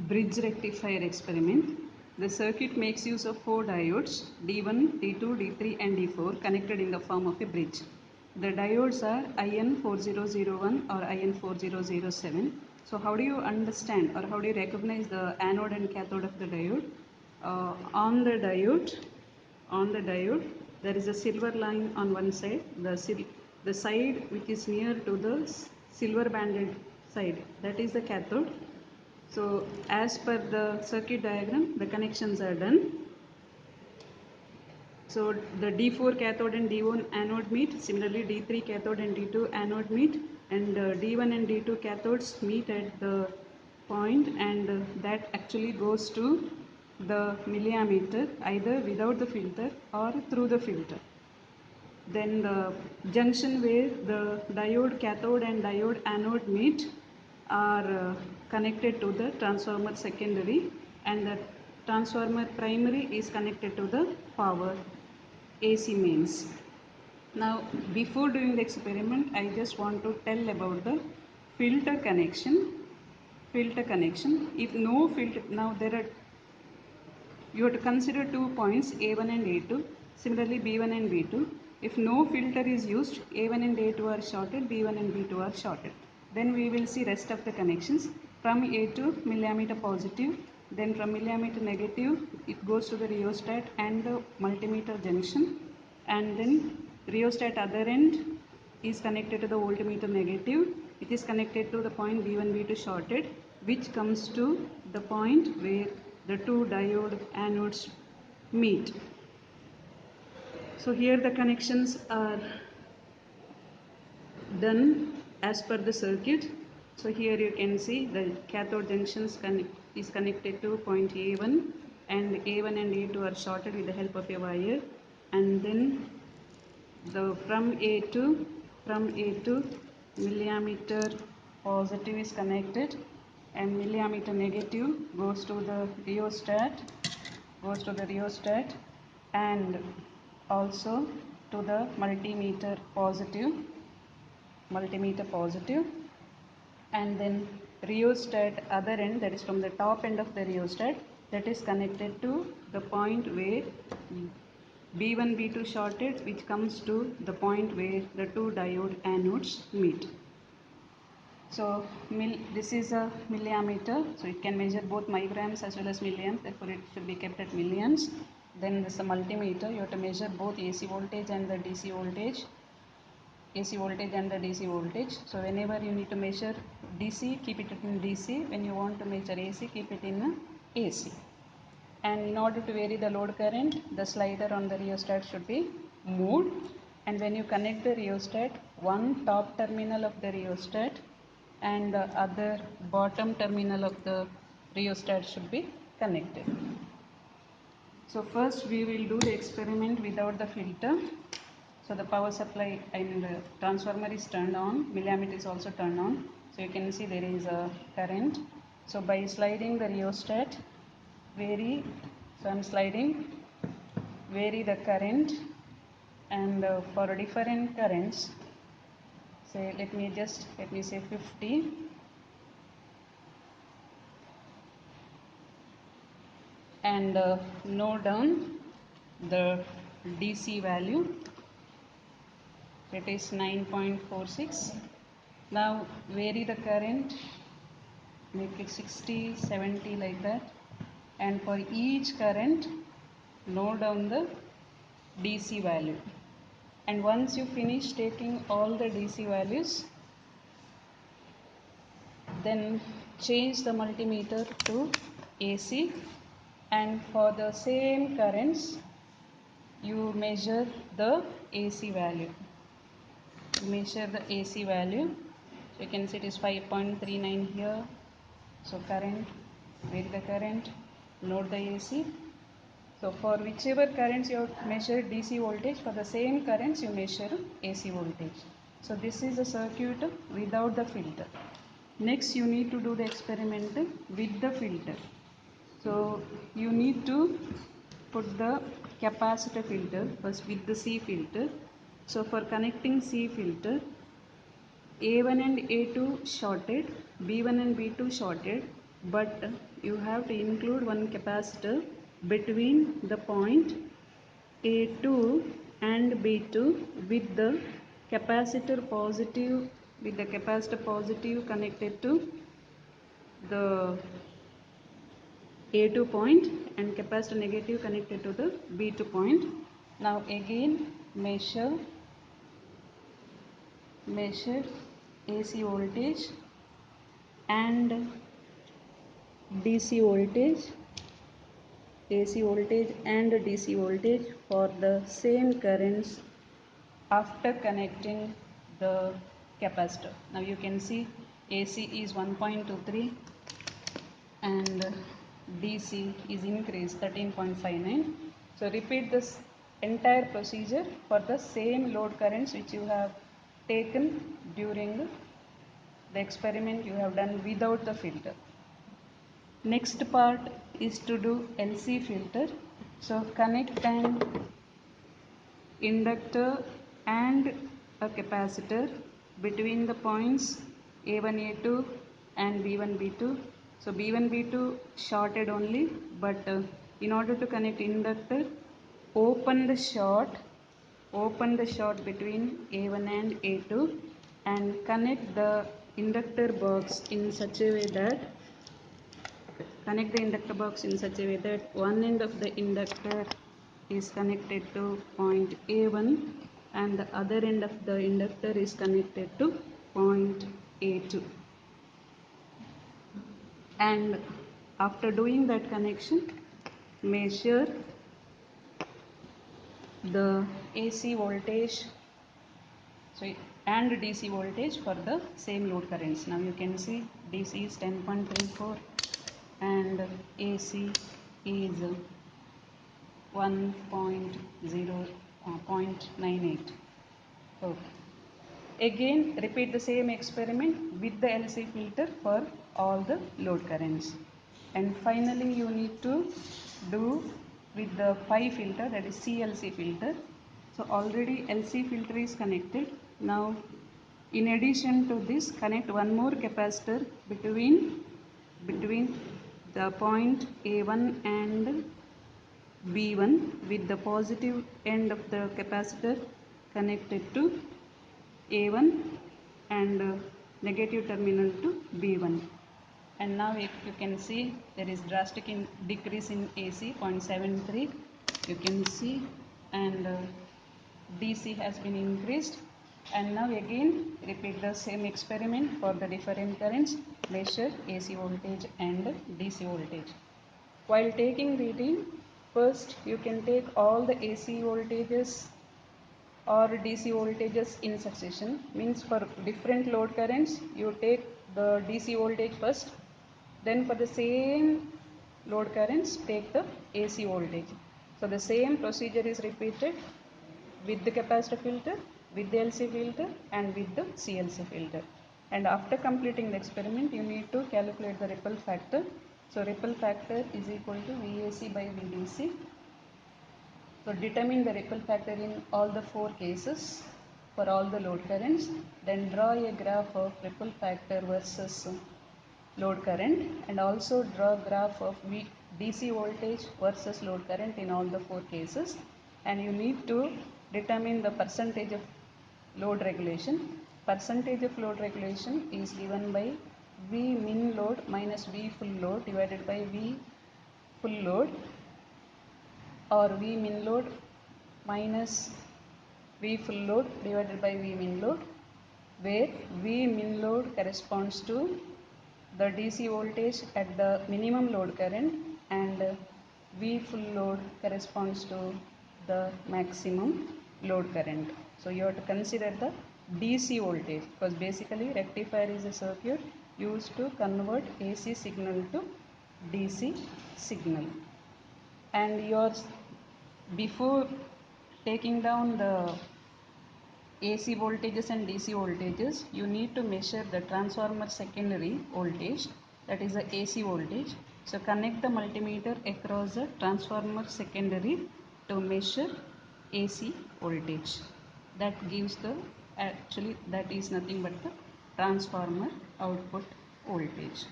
Bridge rectifier experiment. The circuit makes use of 4 diodes D1, D2, D3 and D4 connected in the form of a bridge. The diodes are IN4001 or IN4007. So how do you understand or how do you recognize the anode and cathode of the diode? On the diode there is a silver line on one side. The side which is near to the silver banded side, that is the cathode. So as per the circuit diagram, the connections are done. So the D4 cathode and D1 anode meet. Similarly, D3 cathode and D2 anode meet, and D1 and D2 cathodes meet at the point, and that actually goes to the milliammeter either without the filter or through the filter. Then the junction where the diode cathode and diode anode meet are connected to the transformer secondary, and the transformer primary is connected to the power AC mains. Now before doing the experiment, I just want to tell about the filter connection. If no filter, now you have to consider 2 points A1 and A2, similarly B1 and B2. If no filter is used, A1 and A2 are shorted, B1 and B2 are shorted. Then we will see rest of the connections. From A2 milliammeter positive, then from milliammeter negative it goes to the rheostat and the multimeter junction, and then rheostat other end is connected to the voltmeter negative. It is connected to the point B1 B2 shorted, which comes to the point where the two diode anodes meet. So here the connections are done as per the circuit. So here you can see the cathode junctions is connected to point A1, and A1 and A2 are shorted with the help of a wire, and then from A2 milliammeter positive is connected, and milliammeter negative goes to the rheostat and also to the multimeter positive, and then rheostat other end, that is from the top end of the rheostat, that is connected to the point where B1 B2 shorted, which comes to the point where the two diode anodes meet. So this is a milliammeter, so it can measure both microamps as well as milliamps, therefore it should be kept at milliamps. Then this is a multimeter, you have to measure both AC voltage and the DC voltage. So whenever you need to measure DC, keep it in DC. When you want to measure AC, keep it in AC. And in order to vary the load current, the slider on the rheostat should be moved. And when you connect the rheostat, one top terminal of the rheostat and the other bottom terminal of the rheostat should be connected. So first we will do the experiment without the filter. So the power supply and the transformer is turned on, milliammeter is also turned on. So you can see there is a current. So by sliding the rheostat, vary the current, and for different currents, say let me say 50, and note down the DC value, it is 9.46. Now vary the current, make it 60, 70 like that, and for each current note down the DC value. And once you finish taking all the DC values, then change the multimeter to AC, and for the same currents you measure the AC value. So you can see it is 5.39 here. So current, vary the current, note the AC. So for whichever currents you have measured DC voltage, for the same currents you measure AC voltage. So this is a circuit without the filter. Next you need to do the experiment with the filter. So you need to put the capacitor filter first with the C filter. So for connecting C filter, A1 and A2 shorted, B1 and B2 shorted, but you have to include one capacitor between the point A2 and B2 with the capacitor positive connected to the A2 point and capacitor negative connected to the B2 point. Now again measure AC voltage and DC voltage, AC voltage and DC voltage for the same currents after connecting the capacitor. Now you can see AC is 1.23 and DC is increased 13.59. So repeat this entire procedure for the same load currents which you have taken during the experiment you have done without the filter. Next part is to do LC filter. So connect an inductor and a capacitor between the points A1 A2 and B1 B2. So B1 B2 shorted only, but in order to connect inductor, open the short between A1 and A2 and connect the inductor box in such a way that one end of the inductor is connected to point A1 and the other end of the inductor is connected to point A2. And after doing that connection, measure the AC voltage and DC voltage for the same load currents. Now you can see DC is 10.34 and AC is 0.98. Okay. Again repeat the same experiment with the LC filter for all the load currents. And finally you need to do with the pi filter, that is CLC filter. So already LC filter is connected. Now in addition to this, connect one more capacitor between the point A1 and B1 with the positive end of the capacitor connected to A1 and negative terminal to B1. And now if you can see there is drastic decrease in AC 0.73 you can see, and DC has been increased. And now again repeat the same experiment for the different currents, measure AC voltage and DC voltage. While taking reading, first you can take all the AC voltages or DC voltages in succession. Means for different load currents you take the DC voltage first, then for the same load currents take the AC voltage. So the same procedure is repeated with the capacitor filter, with the LC filter and with the CLC filter. And after completing the experiment you need to calculate the ripple factor. So ripple factor is equal to VAC by VDC. So determine the ripple factor in all the four cases for all the load currents. Then draw a graph of ripple factor versus load current, and also draw graph of DC voltage versus load current in all the four cases. And you need to determine the percentage of load regulation. Percentage of load regulation is given by V min load minus V full load divided by V full load, or V min load minus V full load divided by V min load, where V min load corresponds to the DC voltage at the minimum load current and V full load corresponds to the maximum load current. So you have to consider the DC voltage, because basically rectifier is a circuit used to convert AC signal to DC signal. And before taking down the AC voltages and DC voltages, you need to measure the transformer secondary voltage, that is the AC voltage. So connect the multimeter across the transformer secondary to measure AC voltage. That gives that is nothing but the transformer output voltage.